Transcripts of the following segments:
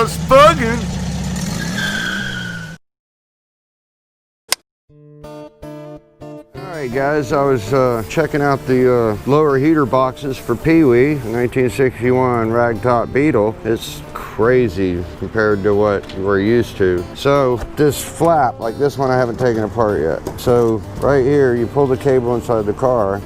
just bugging. Alright guys, I was checking out the lower heater boxes for PeeWEE, 1961 Ragtop Beetle. It's crazy compared to what we're used to. So this flap, like this one I haven't taken apart yet. So right here, you pull the cable inside the car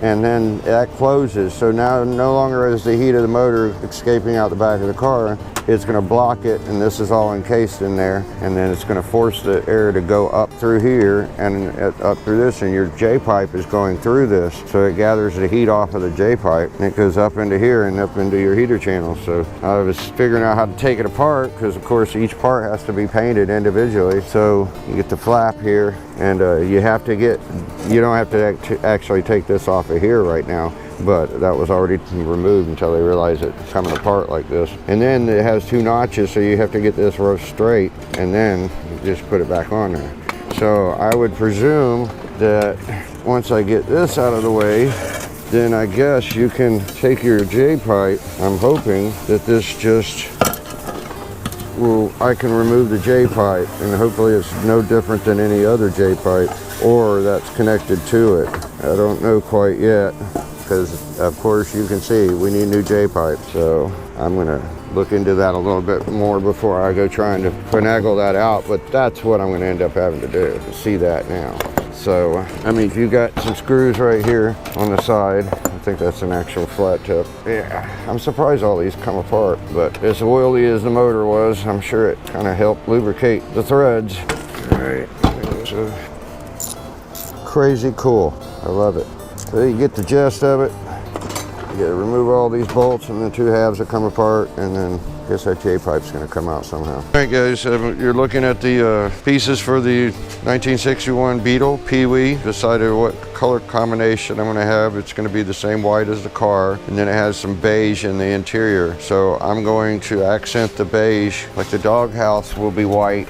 and then that closes. So now no longer is the heat of the motor escaping out the back of the car. It's going to block it, and this is all encased in there, and then it's going to force the air to go up through here and up through this, and your J-pipe is going through this, so it gathers the heat off of the J-pipe and it goes up into here and up into your heater channel. So I was figuring out how to take it apart, because of course each part has to be painted individually. So you get the flap here, and you have to get, you don't have to actually take this off of here right now, but that was already removed until they realized it's coming apart like this. And then it has two notches, so you have to get this row straight and then you just put it back on there. So I would presume that once I get this out of the way, then I guess you can take your J-pipe. I'm hoping that this just will, I can remove the J-pipe, and hopefully it's no different than any other J-pipe, or that's connected to it. I don't know quite yet, because of course you can see we need new J-pipe. So I'm gonna look into that a little bit more before I go trying to finagle that out, but that's what I'm gonna end up having to do, to see that now. So, I mean, if you got some screws right here on the side, I think that's an actual flat tip. Yeah, I'm surprised all these come apart, but as oily as the motor was, I'm sure it kind of helped lubricate the threads. All right, so crazy cool, I love it. So you get the gist of it. You gotta remove all these bolts and the two halves that come apart, and then I guess that J-pipe's gonna come out somehow. All right guys, you're looking at the pieces for the 1961 Beetle PeeWEE. Decided what color combination I'm gonna have. It's gonna be the same white as the car, and then it has some beige in the interior. So I'm going to accent the beige, like the doghouse will be white,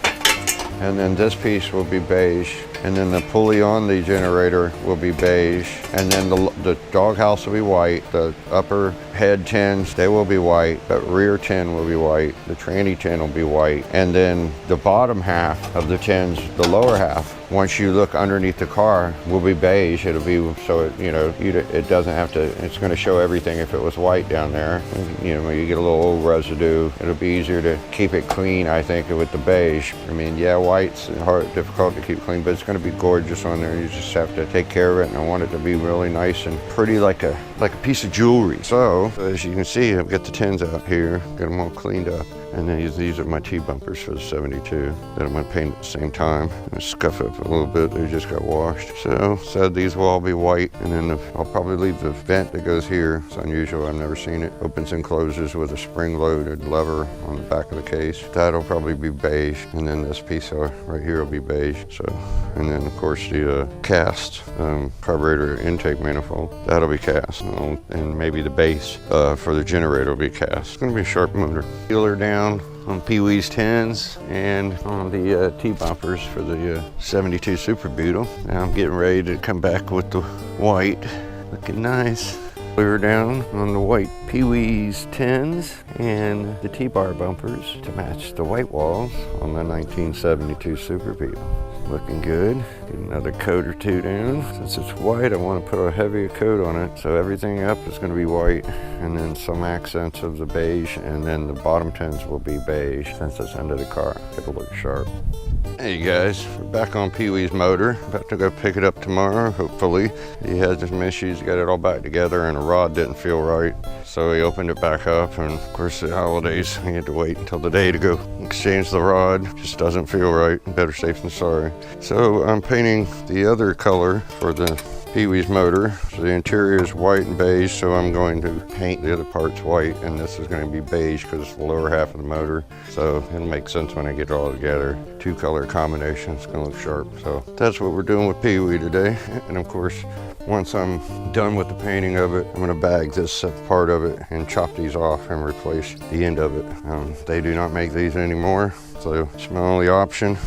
and then this piece will be beige, and then the pulley on the generator will be beige, and then the doghouse will be white, the upper head tins, they will be white, the rear tin will be white, the tranny tin will be white, and then the bottom half of the tins, the lower half, once you look underneath the car, will be beige. It'll be, so it, you know, it doesn't have to, it's going to show everything if it was white down there. You know, you get a little old residue. It'll be easier to keep it clean, I think, with the beige. I mean, yeah, white's hard, difficult to keep clean, but it's going to be gorgeous on there. You just have to take care of it, and I want it to be really nice and pretty, like a piece of jewelry. So as you can see, I've got the tins out here, got them all cleaned up. And then these are my T-bumpers for the 72 that I'm going to paint at the same time. And scuff up a little bit, they just got washed. So these will all be white, and then I'll probably leave the vent that goes here. It's unusual, I've never seen it. Opens and closes with a spring-loaded lever on the back of the case. That'll probably be beige, and then this piece right here will be beige. So, and then of course the cast carburetor intake manifold, that'll be cast, and maybe the base for the generator will be cast. It's going to be a sharp motor. Peeler down on PeeWEE's tins and on the T-bumpers for the 72 Super Beetle. Now I'm getting ready to come back with the white, looking nice. Clear down on the white PeeWEE's tins and the T-bar bumpers to match the white walls on the 1972 Super Beetle. Looking good. Get another coat or two down. Since it's white, I want to put a heavier coat on it, so everything up is going to be white, and then some accents of the beige, and then the bottom tins will be beige since it's under the car. It'll look sharp. Hey guys, we're back on PeeWEE's motor. About to go pick it up tomorrow, hopefully. He had some issues, got it all back together, and the rod didn't feel right. So he opened it back up, and of course the holidays, he had to wait until the day to go exchange the rod. Just doesn't feel right. Better safe than sorry. So I'm painting the other color for the PeeWEE's motor. So the interior is white and beige, so I'm going to paint the other parts white, and this is going to be beige because it's the lower half of the motor. So it'll make sense when I get it all together. Two color combination, it's going to look sharp. So that's what we're doing with PeeWEE today. And of course, once I'm done with the painting of it, I'm going to bag this part of it and chop these off and replace the end of it. They do not make these anymore. So it's my only option.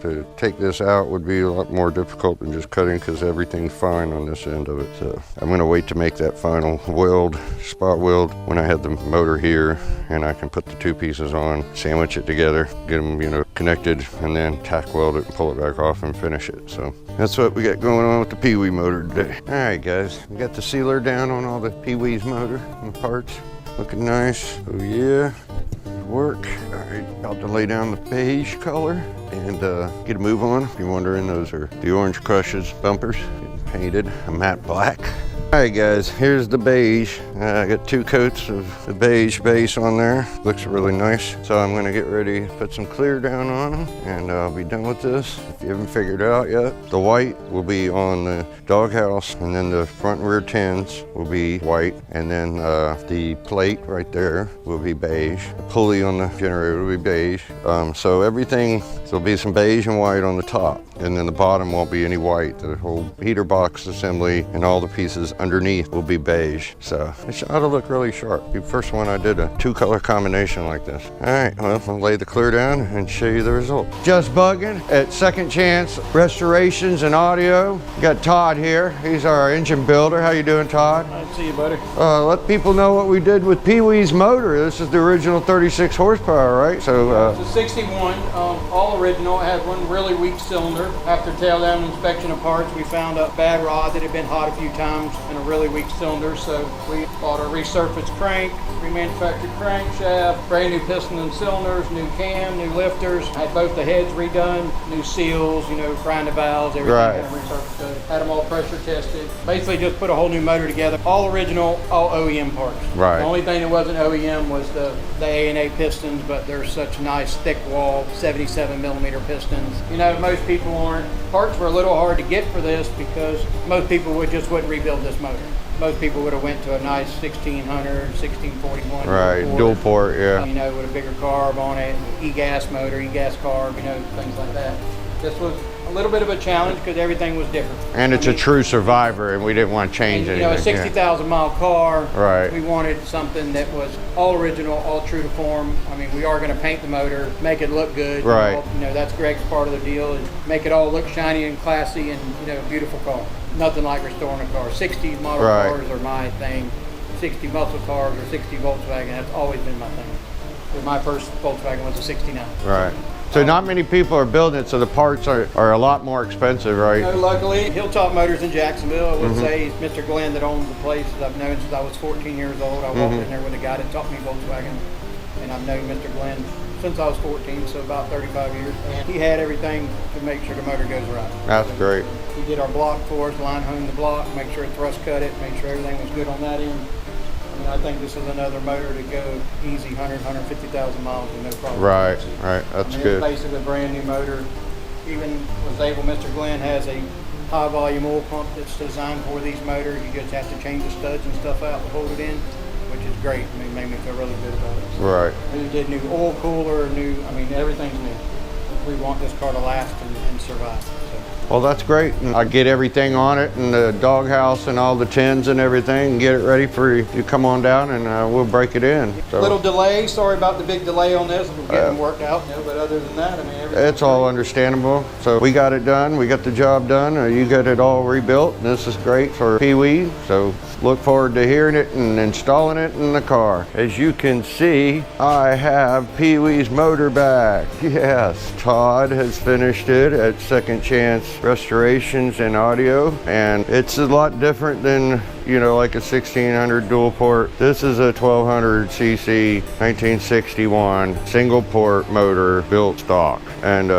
To take this out would be a lot more difficult than just cutting because everything's fine on this end of it. So I'm gonna wait to make that final weld, spot weld, when I have the motor here and I can put the two pieces on, sandwich it together, get them, you know, connected, and then tack weld it and pull it back off and finish it. So that's what we got going on with the PeeWEE motor today. All right, guys, we got the sealer down on all the PeeWEE's motor and the parts. Looking nice. Oh yeah, work. All right, about to lay down the beige color and get a move on. If you're wondering, those are the Orange Crushes bumpers, getting painted a matte black. All right, guys, here's the beige. I got 2 coats of the beige base on there. Looks really nice. So I'm gonna get ready to put some clear down on them and I'll be done with this. If you haven't figured it out yet, the white will be on the doghouse, and then the front and rear tins will be white, and then the plate right there will be beige. The pulley on the generator will be beige. So everything, there'll be some beige and white on the top, and then the bottom won't be any white. The whole heater box assembly and all the pieces underneath will be beige. So it ought to look really sharp. The first one I did a 2-color combination like this. All right, well, I'll lay the clear down and show you the result. Just Buggin at Second Chance Restorations and Audio. Got Todd here. He's our engine builder. How you doing, Todd? Nice to see you, buddy. Let people know what we did with PeeWEE's motor. This is the original 36 horsepower, right? So it's a 61, all original. It had one really weak cylinder. After tail down inspection of parts, we found a bad rod that had been hot a few times and a really weak cylinder. So we bought a resurfaced crank, remanufactured crankshaft, brand new piston and cylinders, new cam, new lifters. Had both the heads redone, new seals, you know, grind the valves, everything. Right. Kind of resurfaced. Had them all pressure tested. Basically just put a whole new motor together. All original, all OEM parts. Right. The only thing that wasn't OEM was the A&A pistons, but they're such nice thick wall 77 millimeter pistons. You know, most people aren't. Parts were a little hard to get for this because most people wouldn't rebuild this motor. Most people would have went to a nice 1600, 1641. right, dual port, yeah. You know, with a bigger carb on it, e-gas motor, e-gas carb, you know, things like that. This was a little bit of a challenge because everything was different. And it's a true survivor, and we didn't want to change anything. You know, a 60,000 mile car. Right. We wanted something that was all original, all true to form. I mean, we are going to paint the motor, make it look good. Right. You know, that's Greg's part of the deal, is make it all look shiny and classy and, you know, beautiful car. Nothing like restoring a car. 60 model cars are my thing. 60 muscle cars or 60 Volkswagen, that's always been my thing. My first Volkswagen was a 69. Right. So not many people are building it, so the parts are a lot more expensive, right? You know, luckily, Hilltop Motors in Jacksonville, I would say Mr. Glenn that owns the place that I've known since I was 14 years old. I walked in there with a guy that taught me Volkswagen, and I've known Mr. Glenn since I was 14, so about 35 years. And he had everything to make sure the motor goes right. That's great. He did our block for us, line home the block, make sure it thrust cut it, make sure everything was good on that end. I mean, I think this is another motor to go easy 100, 150,000 miles with no problem. Right, right, that's good. It's basically a brand new motor. Even was able, Mr. Glenn has a high volume oil pump that's designed for these motors. You just have to change the studs and stuff out to hold it in, which is great. I mean, made me feel really good about it. So Right. we did new oil cooler, I mean, everything's new. We want this car to last and survive. So. Well, that's great. And I get everything on it, and the doghouse and all the tins and everything, and get it ready for you to come on down, and we'll break it in. So. Little delay. Sorry about the big delay on this. We're getting worked out, you know, but other than that, I mean, everything. It's all understandable. So we got it done. We got the job done. You got it all rebuilt. This is great for PeeWEE. So look forward to hearing it and installing it in the car. As you can see, I have PeeWEE's motor back. Yes, Todd has finished it at Second Chance Restorations and Audio, and it's a lot different than, you know, like a 1600 dual port. This is a 1200 cc 1961 single port motor built stock, and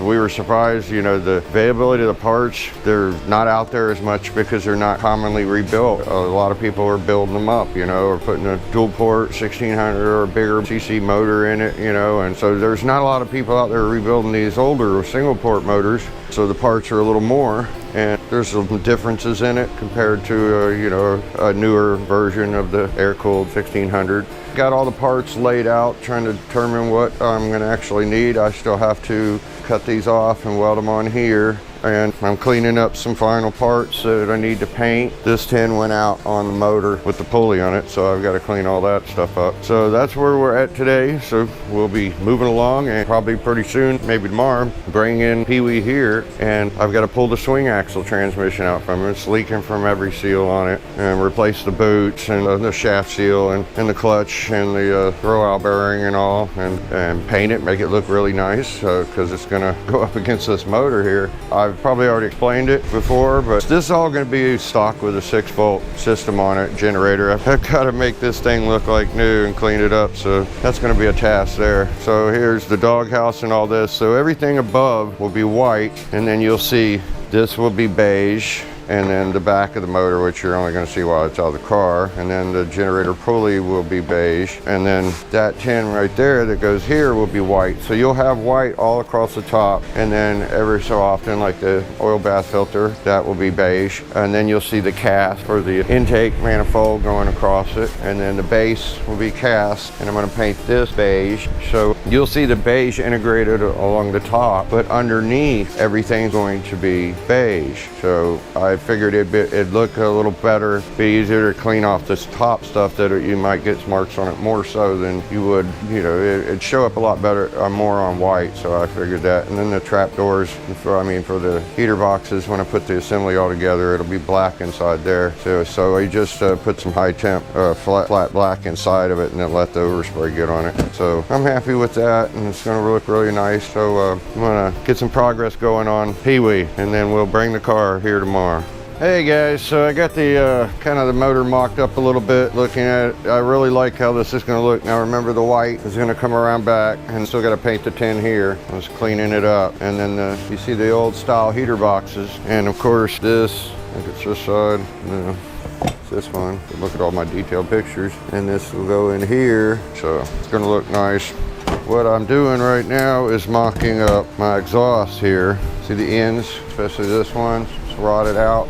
we were surprised, you know, the availability of the parts. They're not out there as much because they're not commonly rebuilt. A lot of people are building them up, you know, or putting a dual port 1600 or a bigger cc motor in it, you know, and so there's not a lot of people out there rebuilding these older single port motors, so the parts are a little more, and there's some differences in it compared to you know, a newer version of the air-cooled 1600. Got all the parts laid out, trying to determine what I'm going to actually need. I still have to cut these off and weld them on here, and I'm cleaning up some final parts that I need to paint. This tin went out on the motor with the pulley on it, so I've got to clean all that stuff up. So that's where we're at today. So we'll be moving along, and probably pretty soon, maybe tomorrow, bring in PeeWEE here, and I've got to pull the swing axle transmission out from it. It's leaking from every seal on it, and replace the boots and the shaft seal and the clutch and the throwout bearing and all, and paint it, make it look really nice, because it's going to go up against this motor here. I've probably already explained it before, but this is all going to be stock with a 6-volt system on it, generator. I've got to make this thing look like new and clean it up, so that's going to be a task there. So here's the doghouse and all this. So everything above will be white, and then you'll see this will be beige, and then the back of the motor, which you're only going to see while it's out of the car, and then the generator pulley will be beige, and then that tin right there that goes here will be white. So you'll have white all across the top, and then every so often, like the oil bath filter, that will be beige, and then you'll see the cast for the intake manifold going across it, and then the base will be cast, and I'm going to paint this beige. So you'll see the beige integrated along the top, but underneath everything's going to be beige. So I figured it'd look a little better, be easier to clean off this top stuff that you might get marks on it more so than you would, you know, it'd show up a lot better, more on white, so I figured that. And then the trap doors, for the heater boxes, when I put the assembly all together, it'll be black inside there. So I just put some high temp, flat black inside of it, and then let the overspray get on it. So I'm happy with that, and it's gonna look really nice. So I'm gonna get some progress going on PeeWEE, and then we'll bring the car here tomorrow. Hey guys, so I got the kind of the motor mocked up a little bit looking at it. I really like how this is going to look. Now remember, the white is going to come around back, and still got to paint the tin here. I was cleaning it up, and then you see the old style heater boxes, and of course this, I think it's this side, no, it's this one. Look at all my detailed pictures, and this will go in here, so it's going to look nice. What I'm doing right now is mocking up my exhaust here. See the ends, especially this one, it's rotted out.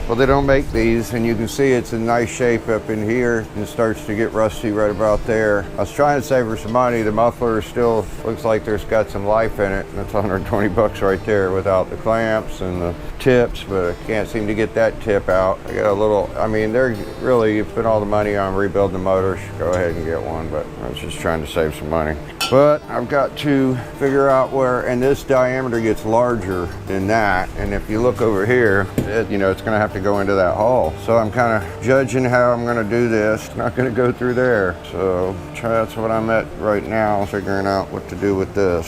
Well, they don't make these, and you can see it's in nice shape up in here, and it starts to get rusty right about there. I was trying to save her some money. The muffler still looks like there's got some life in it, and it's 120 bucks right there without the clamps and the tips, but I can't seem to get that tip out. I got a little, I mean, they're really, you spend all the money on rebuilding the motor, go ahead and get one, but I was just trying to save some money. But I've got to figure out where, and this diameter gets larger than that, and if you look over here, you know, it's going to have to go into that hole. So I'm kind of judging how I'm going to do this. Not going to go through there. So that's what I'm at right now, figuring out what to do with this.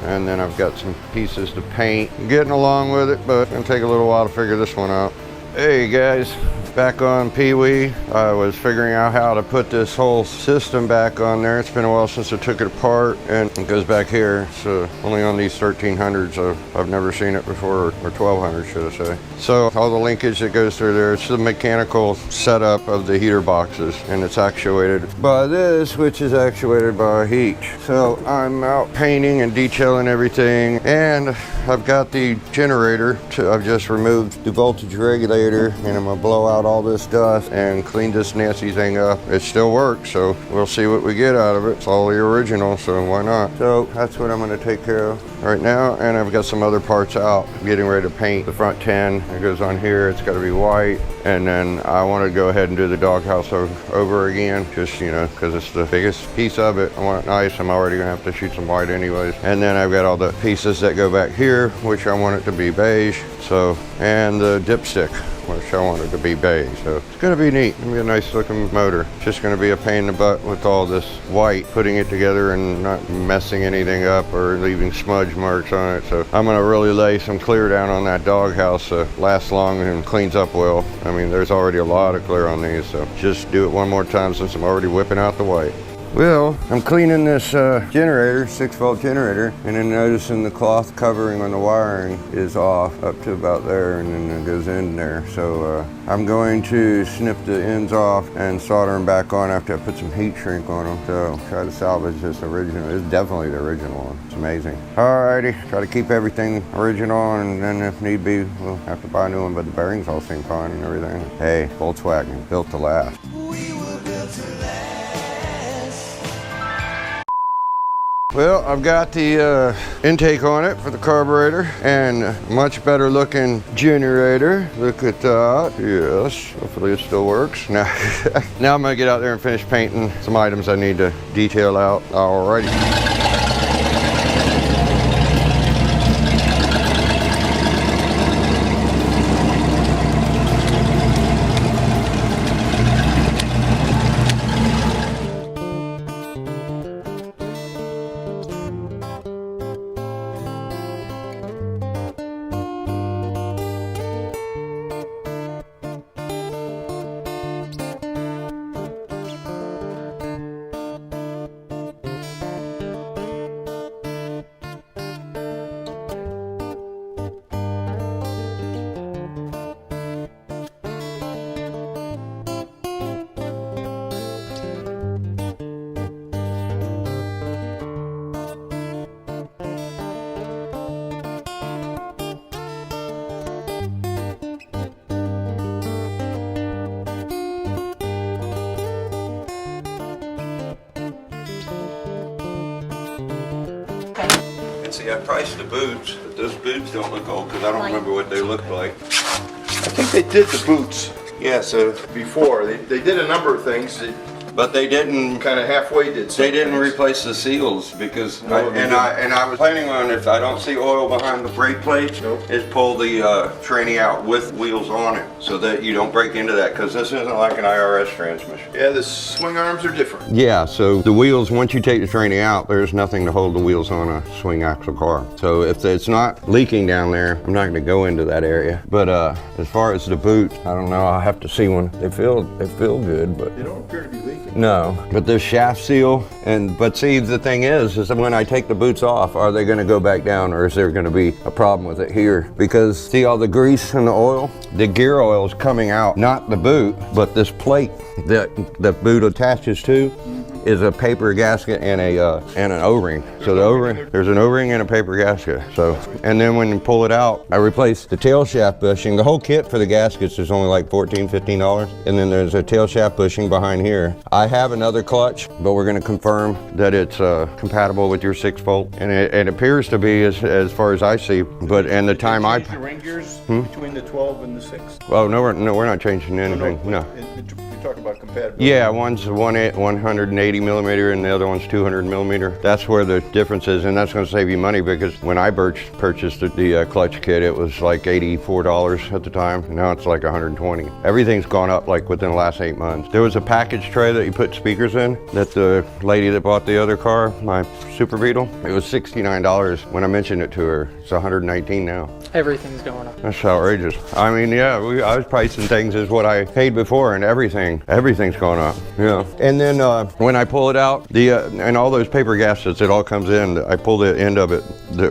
And then I've got some pieces to paint. I'm getting along with it, but it's going to take a little while to figure this one out. Hey guys, back on PeeWEE. I was figuring out how to put this whole system back on there. It's been a while since I took it apart, and it goes back here. So only on these 1300s, I've never seen it before, or 1200 should I say. So all the linkage that goes through there, it's the mechanical setup of the heater boxes, and it's actuated by this, which is actuated by heat. So I'm out painting and detailing everything, and I've got the generator. I've just removed the voltage regulator, and I'm gonna blow out all this dust and clean this nasty thing up. It still works, so we'll see what we get out of it. It's all the original, so why not? So that's what I'm gonna take care of right now, and I've got some other parts out. I'm getting ready to paint the front 10. It goes on here, it's gotta be white, and then I wanna go ahead and do the doghouse over again, just, you know, because it's the biggest piece of it. I want it nice. I'm already gonna have to shoot some white anyways. And then I've got all the pieces that go back here, which I want it to be beige, so, and the dipstick, which I wanted to be beige. So it's gonna be neat. It's gonna be a nice looking motor. It's just gonna be a pain in the butt with all this white, putting it together and not messing anything up or leaving smudge marks on it. So I'm gonna really lay some clear down on that doghouse so it lasts long and cleans up well. I mean, there's already a lot of clear on these, so just do it one more time since I'm already whipping out the white. Well, I'm cleaning this generator, 6-volt generator, and then noticing the cloth covering on the wiring is off up to about there, and then it goes in there. So I'm going to snip the ends off and solder them back on after I put some heat shrink on them. So try to salvage this original. It's definitely the original one. It's amazing. Alrighty, try to keep everything original, and then if need be, we'll have to buy a new one, but the bearings all seem fine and everything. Hey, Volkswagen, built to last. Well, I've got the intake on it for the carburetor and much better looking generator. Look at that. Yes, hopefully it still works. Now, now I'm gonna get out there and finish painting some items I need to detail out already. See, I priced the boots, but those boots don't look old because I don't remember what they looked like. I think they did the boots. Yeah, so Before. They did a number of things. but they didn't. Kind of halfway did some They didn't things. replace the seals because No, they I was planning on, if I don't see oil behind the brake plate, Nope. is pull the tranny out with wheels on it so that you don't break into that because this isn't like an IRS transmission. Yeah, the swing arms are different. Yeah, so the wheels, once you take the tranny out, there's nothing to hold the wheels on a swing axle car. So if it's not leaking down there, I'm not gonna go into that area. But as far as the boot, I don't know, I'll have to see one. They feel good, but They don't appear to be leaking. no. But the shaft seal, but see, the thing is that when I take the boots off, are they gonna go back down or is there gonna be a problem with it here? Because see all the grease and the oil? The gear oil is coming out, not the boot, but this plate that the boot attaches to is a paper gasket and an O-ring. So the O-ring, there's an O-ring and a paper gasket. So, and then when you pull it out, I replaced the tail shaft bushing. The whole kit for the gaskets is only like $14, $15. And then there's a tail shaft bushing behind here. I have another clutch, but we're gonna confirm that it's compatible with your 6-volt. And it appears to be as far as I see, but and the time I... Change the ring gears between the 12 and the 6. Oh, no, we're not changing anything, no. You talk about compatibility. Yeah, one's 180 millimeter and the other one's 200 millimeter. That's where the difference is, and that's going to save you money because when I purchased the clutch kit, it was like $84 at the time. Now it's like 120. Everything's gone up like within the last 8 months. There was a package tray that you put speakers in that the lady that bought the other car, my Super Beetle, it was $69 when I mentioned it to her. It's 119 now. Everything's going up. That's outrageous. I mean, yeah, I was pricing things as what I paid before, and everything's gone up. Yeah. And then when I pull it out, and all those paper gaskets, it all comes in. I pull the end of it,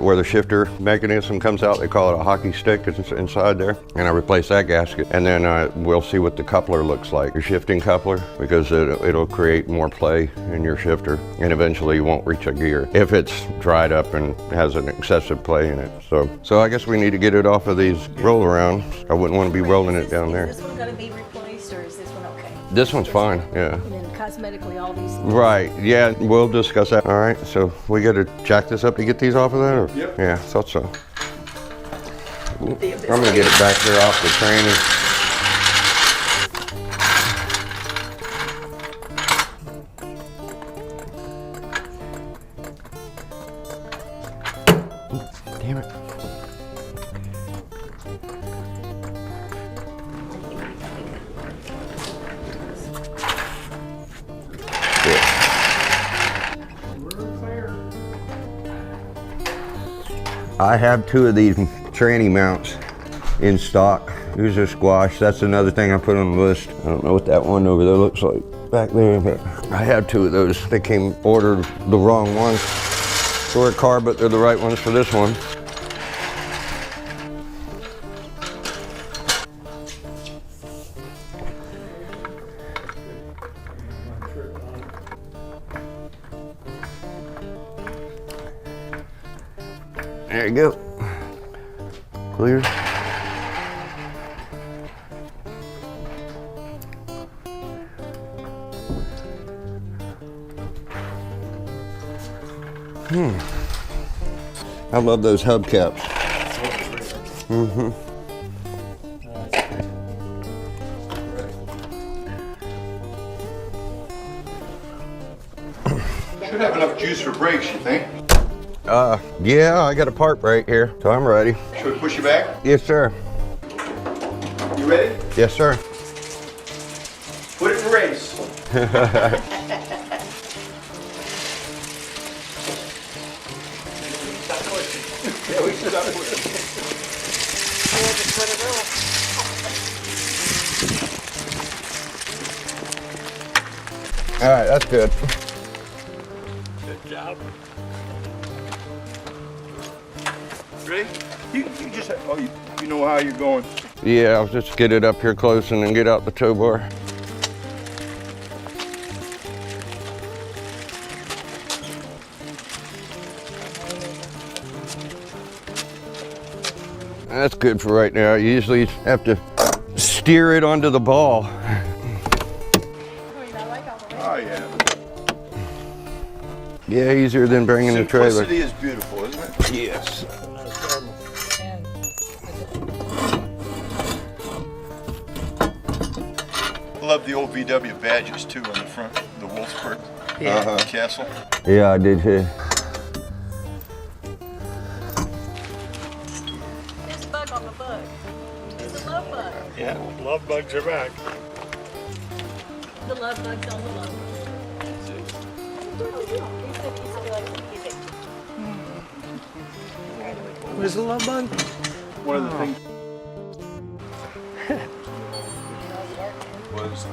where the shifter mechanism comes out. They call it a hockey stick. It's inside there, and I replace that gasket. And then we'll see what the coupler looks like, your shifting coupler, because it'll create more play in your shifter, and eventually you won't reach a gear if it's dried up and has an excessive play in it. So I guess we need to get it off of these roll-arounds. I wouldn't want to be rolling it down there. Is this one going to be replaced or is this one okay? This one's fine, yeah. And then cosmetically, all these. Right, yeah, we'll discuss that. All right, so we got to jack this up to get these off of that? Or? Yep. Yeah, thought so. I'm going to get it back there off the tranny. Damn it. I have 2 of these tranny mounts in stock. These are squash. That's another thing I put on the list. I don't know what that one over there looks like back there, but I have 2 of those. They came ordered the wrong ones for a car, but they're the right ones for this one. There you go. Clear. I love those hubcaps. Should have enough juice for brakes, you think? Yeah, I got a part brake here, so I'm ready. Should we push you back? Yes, sir. You ready? Yes, sir. Put it in race. Yeah, we should stop pushing. All right, that's good. Good job. Ready? You just, you know how you're going. Yeah, I'll just get it up here close and then get out the tow bar. That's good for right now. You usually have to steer it onto the ball. Oh, yeah. Yeah, easier than bringing the trailer. Simplicity is beautiful, isn't it? Yes. I love the old VW badges too on the front, the Wolfsburg castle. Yeah, I did too. There's a bug on the bug. There's a love bug. Yeah, love bugs are back. The love bug's on the love bug. Where's the love bug? One of the things was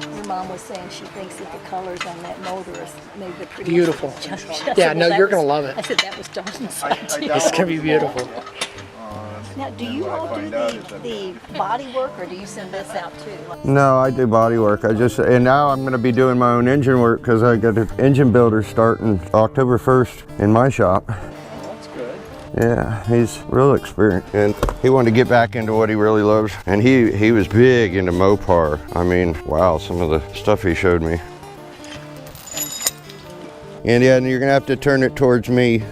Your mom was saying she thinks that the colors on that motor is maybe the prettiest. Beautiful. I said, Yeah, well, no, that you're was- gonna love it. I said that was Dalton's idea. It's gonna be beautiful. Now, do you all do the body work, or do you send this out too? No, I do body work. And now I'm going to be doing my own engine work because I got an engine builder starting October 1st in my shop. that's good. Yeah, he's real experienced, and he wanted to get back into what he really loves. And he was big into Mopar. I mean, wow, some of the stuff he showed me. And yeah, and you're gonna have to turn it towards me.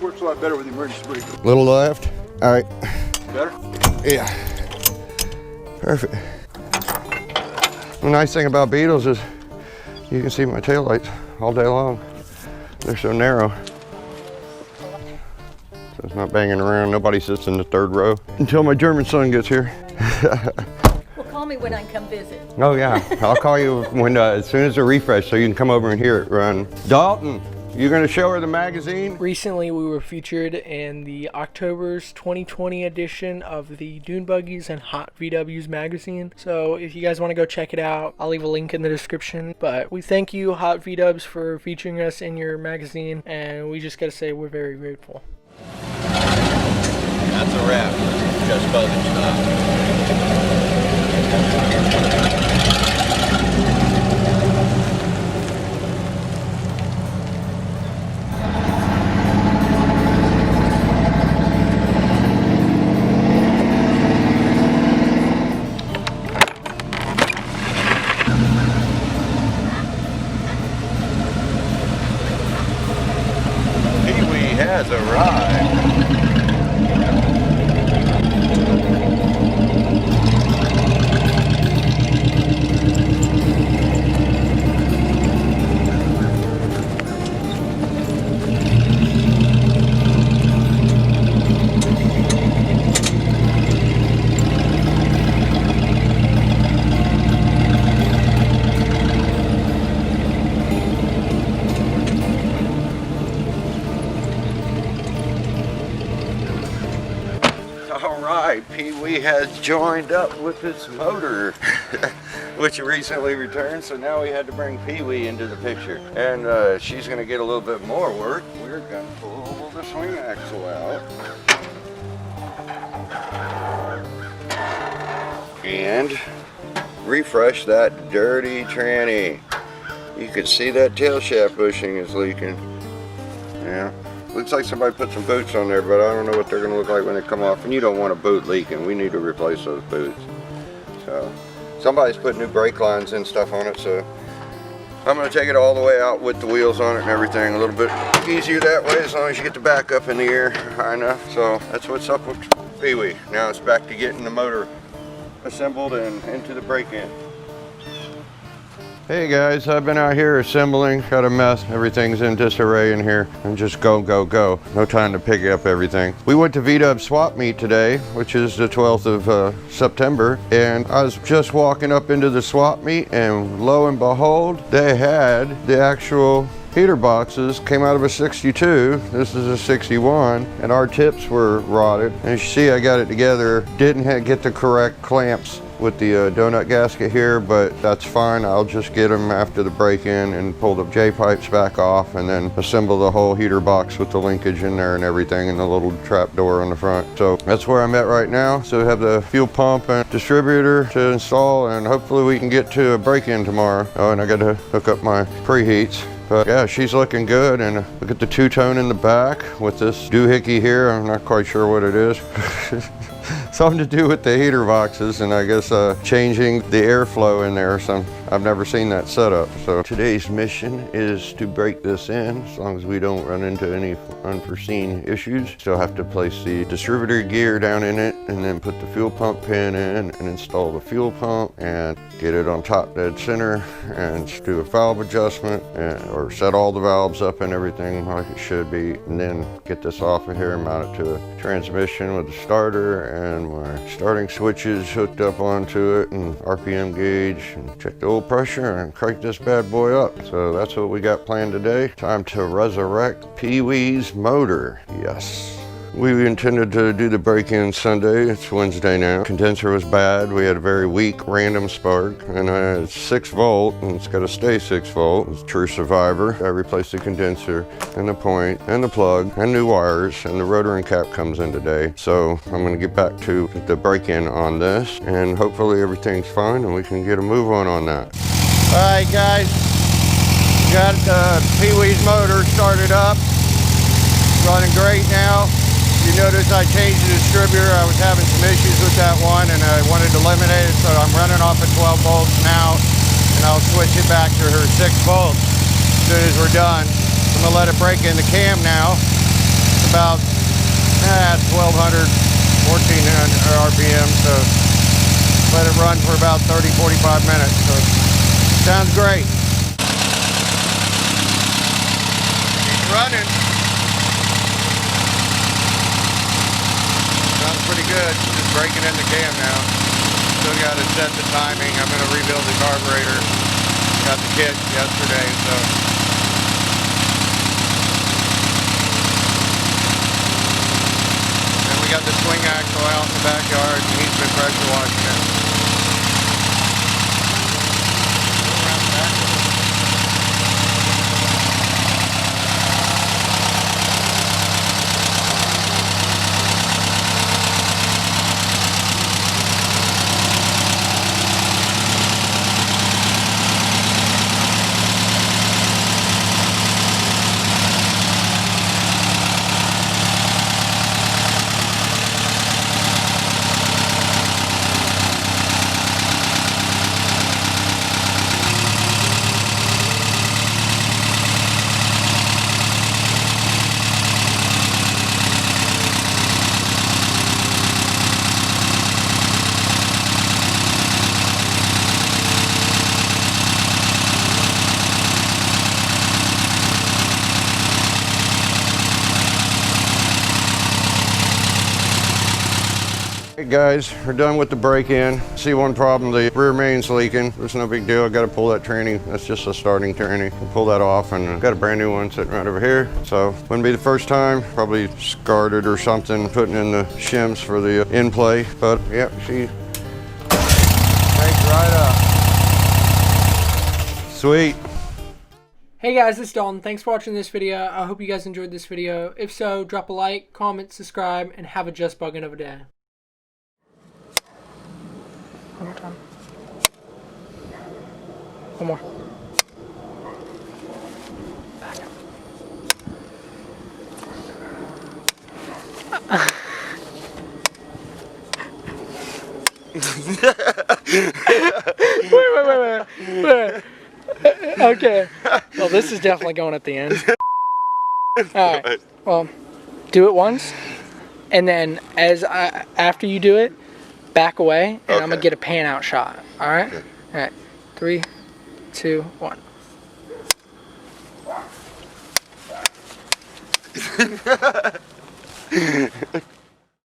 Works a lot better with the emergency brake. Little left. All right. Better? Yeah. Perfect. The nice thing about Beetles is you can see my taillights all day long. They're so narrow. So it's not banging around. Nobody sits in the third row until my German son gets here. Well, call me when I come visit. Oh yeah, I'll call you when as soon as a refresh so you can come over and hear it run. Dalton, you gonna show her the magazine? Recently, we were featured in the October's 2020 edition of the Dune Buggies and Hot VWs magazine. So if you guys want to go check it out, I'll leave a link in the description. But we thank you, Hot VWs, for featuring us in your magazine, and we just gotta say we're very grateful. That's a wrap. Just Buggin style. PeeWEE has arrived. All right, PeeWEE has joined up with its motor, which recently returned, so now we had to bring PeeWEE into the picture. And she's gonna get a little bit more work. We're gonna pull the swing axle out. And refresh that dirty tranny. You can see that tail shaft bushing is leaking. Yeah. Looks like somebody put some boots on there, but I don't know what they're going to look like when they come off. And you don't want a boot leaking. We need to replace those boots. So Somebody's put new brake lines and stuff on it, so I'm gonna take it all the way out with the wheels on it and everything. A little bit easier that way as long as you get the back up in the air high enough. So that's what's up with PeeWEE. Now it's back to getting the motor assembled and into the break-in. Hey guys, I've been out here assembling, got a mess, everything's in disarray in here, and just go, go, go. No time to pick up everything. We went to VDUB swap meet today, which is the 12th of September, and I was just walking up into the swap meet, and lo and behold, they had the actual heater boxes. Came out of a 62, this is a 61, and our tips were rotted. And as you see, I got it together, didn't get the correct clamps with the donut gasket here, but that's fine. I'll just get them after the break-in and pull the J-pipes back off and then assemble the whole heater box with the linkage in there and everything and the little trap door on the front. So that's where I'm at right now. So we have the fuel pump and distributor to install, and hopefully we can get to a break-in tomorrow. Oh, and I got to hook up my preheats. But yeah, she's looking good, and look at the two-tone in the back with this doohickey here. I'm not quite sure what it is. Something to do with the heater boxes, and I guess changing the airflow in there. So I've never seen that setup. So today's mission is to break this in, as long as we don't run into any unforeseen issues. Still have to place the distributor gear down in it, and then put the fuel pump pin in and install the fuel pump and get it on top dead center and just do a valve adjustment or set all the valves up and everything like it should be, and then get this off of here and mount it to a transmission with a starter and my starting switches hooked up onto it and RPM gauge, and check the oil pressure and crank this bad boy up. So that's what we got planned today. Time to resurrect PeeWEE's motor. Yes. We intended to do the break-in Sunday. It's Wednesday now. Condenser was bad. We had a very weak random spark, and it's 6 volt, and it's got to stay 6 volt. It's True Survivor. I replaced the condenser and the point and the plug and new wires, and the rotor and cap comes in today. So I'm going to get back to the break-in on this, and hopefully everything's fine and we can get a move on that. All right, guys. Got PeeWEE's motor started up. Running great now. You notice I changed the distributor. I was having some issues with that one, and I wanted to eliminate it, so I'm running off at 12 volts now, and I'll switch it back to her 6 volts as soon as we're done. I'm gonna let it break in the cam now. It's about 1200, 1400 RPM, so let it run for about 30-45 minutes. So sounds great. Keep running. Pretty good, just breaking in the cam now. Still got to set the timing. I'm going to rebuild the carburetor. Got the kit yesterday, so. And we got the swing axle out in the backyard, and he's been pressure washing it. Around the back. Hey guys, we're done with the break-in. See one problem, the rear main's leaking. It's no big deal, I gotta pull that tranny. That's just a starting tranny. I'll pull that off, and I've got a brand new one sitting right over here. So, wouldn't be the first time, probably scarred it or something, putting in the shims for the in-play. But yeah, she cranks right up. Sweet. Hey guys, it's Dalton. Thanks for watching this video. I hope you guys enjoyed this video. If so, drop a like, comment, subscribe, and have a just buggin' of a day. One more time. One more. Back up. Wait. Okay. Well, this is definitely going at the end. Alright. Well, do it once. And then after you do it, back away. And I'm going to get a pan out shot. Alright? Okay. Alright. 3, 2, 1.